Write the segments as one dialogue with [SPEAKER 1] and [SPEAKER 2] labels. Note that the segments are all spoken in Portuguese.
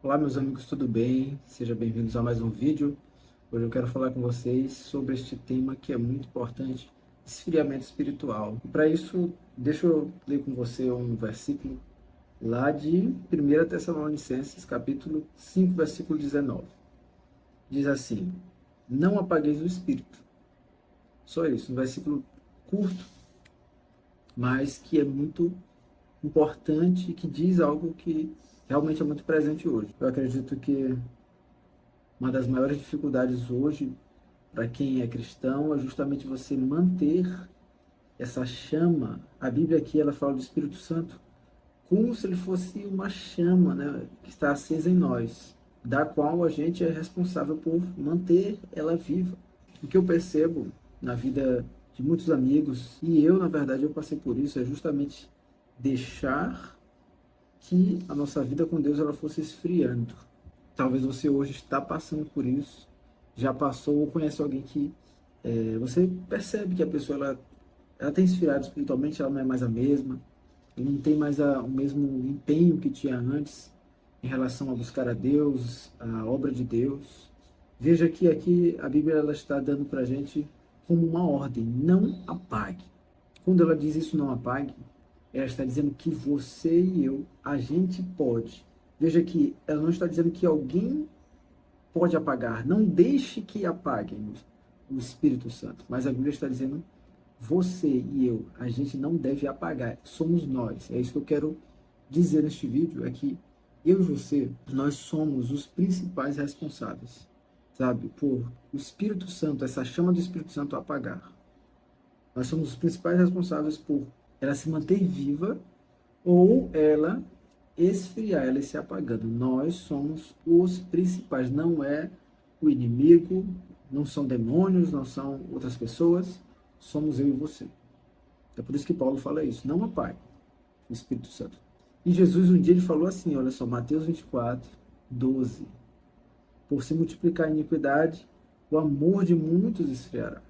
[SPEAKER 1] Olá, meus amigos, tudo bem? Sejam bem-vindos a mais um vídeo. Hoje eu quero falar com vocês sobre este tema que é muito importante, esfriamento espiritual. E para isso, deixa eu ler com você um versículo lá de 1 Tessalonicenses, capítulo 5, versículo 19. Diz assim: Não apagueis o espírito. Só isso, um versículo curto, mas que é muito importante e que diz algo que realmente é muito presente hoje. Eu acredito que uma das maiores dificuldades hoje para quem é cristão é justamente você manter essa chama. A Bíblia aqui ela fala do Espírito Santo como se ele fosse uma chama, né, que está acesa em nós, da qual a gente é responsável por manter ela viva. O que eu percebo na vida de muitos amigos, e eu, na verdade, eu passei por isso, é justamente deixar que a nossa vida com Deus ela fosse esfriando. Talvez você hoje está passando por isso, já passou ou conhece alguém que você percebe que a pessoa ela tem esfriado espiritualmente, ela não é mais a mesma, não tem mais o mesmo empenho que tinha antes em relação a buscar a Deus, a obra de Deus. Veja que aqui a Bíblia ela está dando para a gente como uma ordem, não apague. Quando ela diz isso, não apague, ela está dizendo que você e eu, a gente pode. Veja que ela não está dizendo que alguém pode apagar. Não deixe que apaguem o Espírito Santo. Mas a Bíblia está dizendo você e eu, a gente não deve apagar. Somos nós. É isso que eu quero dizer neste vídeo, é que eu e você, nós somos os principais responsáveis, sabe, por o Espírito Santo, essa chama do Espírito Santo apagar. Nós somos os principais responsáveis por ela se manter viva ou ela esfriar, ela se apagando. Nós somos os principais, não é o inimigo, não são demônios, não são outras pessoas, somos eu e você. É por isso que Paulo fala isso, não apague o Espírito Santo. E Jesus um dia ele falou assim, olha só, Mateus 24, 12. Por se multiplicar a iniquidade, o amor de muitos esfriará.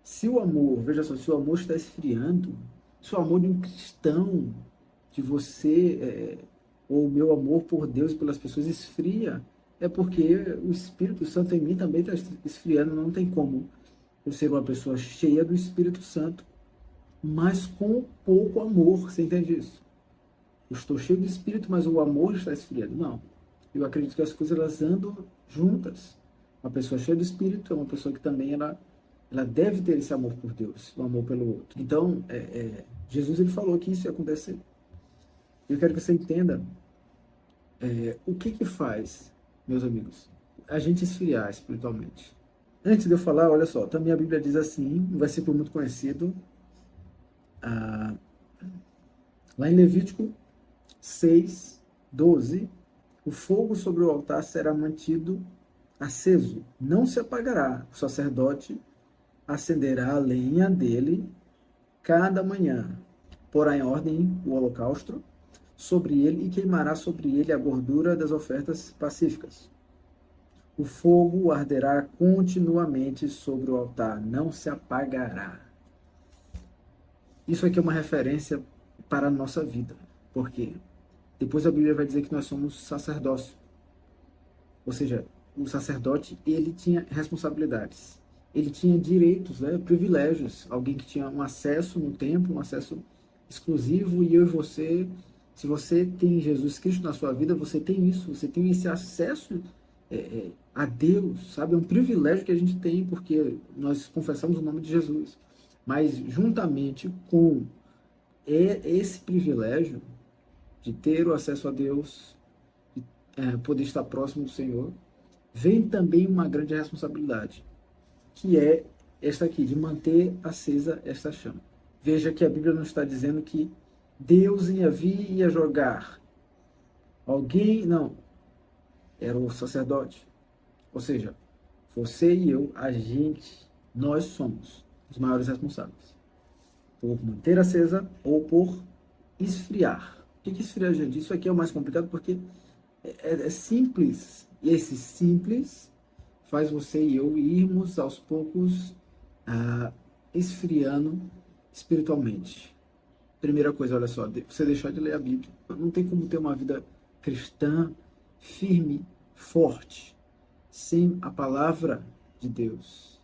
[SPEAKER 1] Se o amor, veja só, se o amor está esfriando, se o amor de um cristão, de você, ou o meu amor por Deus e pelas pessoas esfria, é porque o Espírito Santo em mim também está esfriando. Não tem como eu ser uma pessoa cheia do Espírito Santo, mas com pouco amor. Você entende isso? Eu estou cheio de Espírito, mas o amor está esfriando. Não. Eu acredito que as coisas elas andam juntas. Uma pessoa cheia do Espírito é uma pessoa que também ela deve ter esse amor por Deus, o amor pelo outro. Então, Jesus ele falou que isso ia acontecer. Eu quero que você entenda o que faz, meus amigos, a gente esfriar espiritualmente. Antes de eu falar, olha só, também a Bíblia diz assim, um versículo muito conhecido, ah, lá em Levítico 6, 12, o fogo sobre o altar será mantido aceso, não se apagará. O sacerdote acenderá a lenha dele cada manhã, porá em ordem o holocausto sobre ele e queimará sobre ele a gordura das ofertas pacíficas. O fogo arderá continuamente sobre o altar, não se apagará. Isso aqui é uma referência para a nossa vida, porque depois a Bíblia vai dizer que nós somos sacerdócio. Ou seja, o sacerdote, ele tinha responsabilidades. Ele tinha direitos, né, privilégios. Alguém que tinha um acesso no templo, um acesso exclusivo, e eu e você, se você tem Jesus Cristo na sua vida, você tem isso, você tem esse acesso a Deus, sabe? É um privilégio que a gente tem, porque nós confessamos o nome de Jesus. Mas, juntamente com esse privilégio de ter o acesso a Deus, de poder estar próximo do Senhor, vem também uma grande responsabilidade, que é esta aqui, de manter acesa esta chama. Veja que a Bíblia não está dizendo que Deus ia vir e ia jogar alguém, não, era o sacerdote. Ou seja, você e eu, a gente, nós somos os maiores responsáveis por manter acesa ou por esfriar. O que é esfriar, gente? Isso aqui é o mais complicado porque é simples. E esse simples faz você e eu irmos aos poucos esfriando espiritualmente. Primeira coisa, olha só, você deixar de ler a Bíblia. Não tem como ter uma vida cristã firme, forte, sem a palavra de Deus.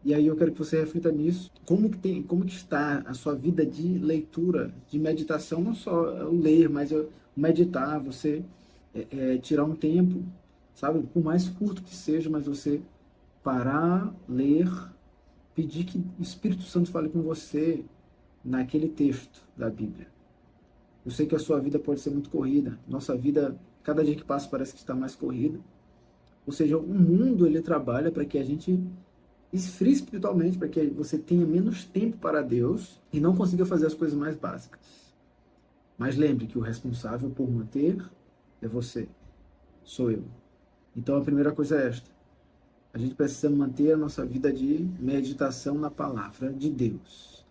[SPEAKER 1] E aí eu quero que você reflita nisso. Como que está a sua vida de leitura, de meditação? Não só o ler, mas o meditar, você tirar um tempo, sabe? Por mais curto que seja, mas você parar, ler, pedir que o Espírito Santo fale com você naquele texto da Bíblia. Eu sei que a sua vida pode ser muito corrida. Nossa vida, cada dia que passa, parece que está mais corrida. Ou seja, o mundo, ele trabalha para que a gente esfrie espiritualmente, para que você tenha menos tempo para Deus e não consiga fazer as coisas mais básicas. Mas lembre que o responsável por manter é você, sou eu. Então a primeira coisa é esta: a gente precisa manter a nossa vida de meditação na palavra de Deus.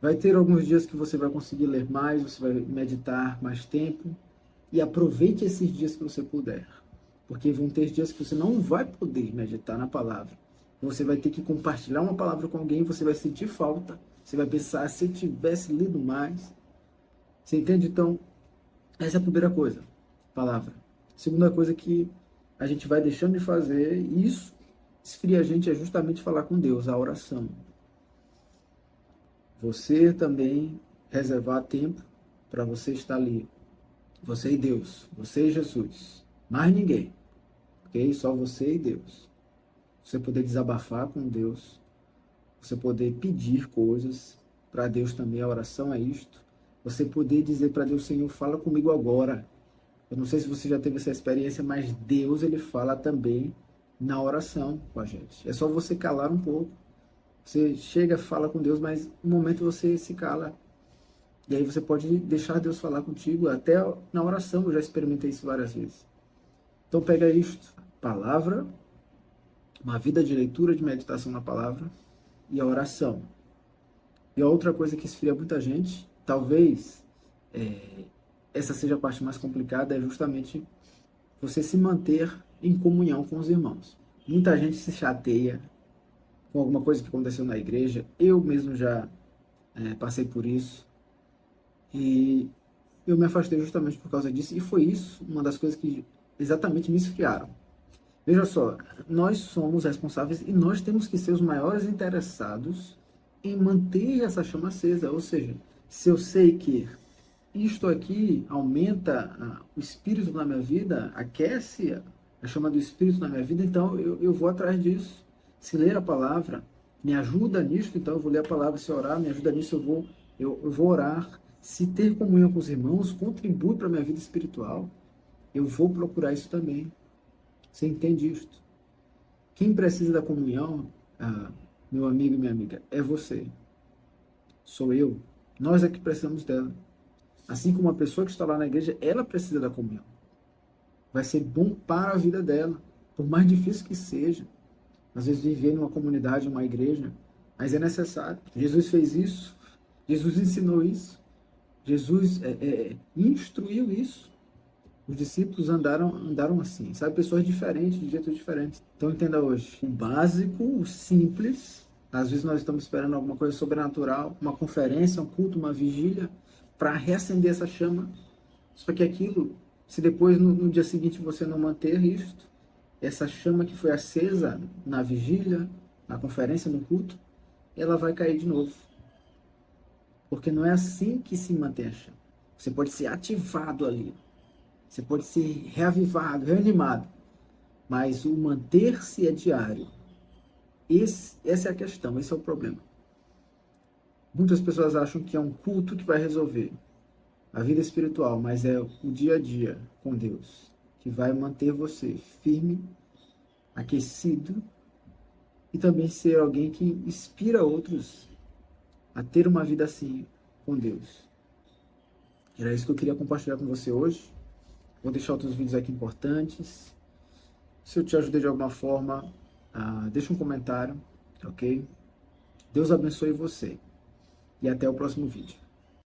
[SPEAKER 1] Vai ter alguns dias que você vai conseguir ler mais, você vai meditar mais tempo, e aproveite esses dias que você puder, porque vão ter dias que você não vai poder meditar na palavra. Você vai ter que compartilhar uma palavra com alguém, você vai sentir falta, você vai pensar, se eu tivesse lido mais. Você entende? Então, essa é a primeira coisa, palavra. Segunda coisa que a gente vai deixando de fazer, e isso esfria a gente, é justamente falar com Deus, a oração. Você também reservar tempo para você estar ali. Você e Deus, você e Jesus, mais ninguém, ok? Só você e Deus. Você poder desabafar com Deus, você poder pedir coisas para Deus também, a oração é isto. Você poder dizer para Deus: Senhor, fala comigo agora. Eu não sei se você já teve essa experiência, mas Deus, ele fala também na oração com a gente. É só você calar um pouco. Você chega, fala com Deus, mas no momento você se cala. E aí você pode deixar Deus falar contigo, até na oração. Eu já experimentei isso várias vezes. Então pega isto, palavra, uma vida de leitura, de meditação na palavra e a oração. E a outra coisa que esfria muita gente, talvez essa seja a parte mais complicada, é justamente você se manter em comunhão com os irmãos. Muita gente se chateia com alguma coisa que aconteceu na igreja. Eu mesmo já passei por isso. E eu me afastei justamente por causa disso. E foi isso uma das coisas que exatamente me esfriaram. Veja só, nós somos responsáveis e nós temos que ser os maiores interessados em manter essa chama acesa. Ou seja, se eu sei que isto aqui aumenta o espírito na minha vida, aquece a chama do espírito na minha vida, então eu vou atrás disso. Se ler a palavra me ajuda nisso, então eu vou ler a palavra. Se orar me ajuda nisso, eu vou orar. Se ter comunhão com os irmãos contribui para a minha vida espiritual, eu vou procurar isso também. Você entende isto? Quem precisa da comunhão, meu amigo e minha amiga, é você. Sou eu. Nós é que precisamos dela. Assim como a pessoa que está lá na igreja, ela precisa da comunhão. Vai ser bom para a vida dela, por mais difícil que seja. Às vezes viver numa comunidade, numa igreja, mas é necessário. Jesus fez isso, Jesus ensinou isso, Jesus instruiu isso. Os discípulos andaram assim, sabe? Pessoas diferentes, de jeitos diferentes. Então entenda hoje, o básico, o simples. Às vezes nós estamos esperando alguma coisa sobrenatural, uma conferência, um culto, uma vigília, para reacender essa chama. Só que aquilo, se depois no dia seguinte você não manter isto, essa chama que foi acesa na vigília, na conferência, no culto, ela vai cair de novo. Porque não é assim que se mantém a chama. Você pode ser ativado ali. Você pode ser reavivado, reanimado. Mas o manter-se é diário. Essa é a questão, esse é o problema. Muitas pessoas acham que é um culto que vai resolver a vida espiritual, mas é o dia a dia com Deus que vai manter você firme, aquecido e também ser alguém que inspira outros a ter uma vida assim com Deus. Era isso que eu queria compartilhar com você hoje. Vou deixar outros vídeos aqui importantes. Se eu te ajudei de alguma forma, deixa um comentário, ok? Deus abençoe você. E até o próximo vídeo.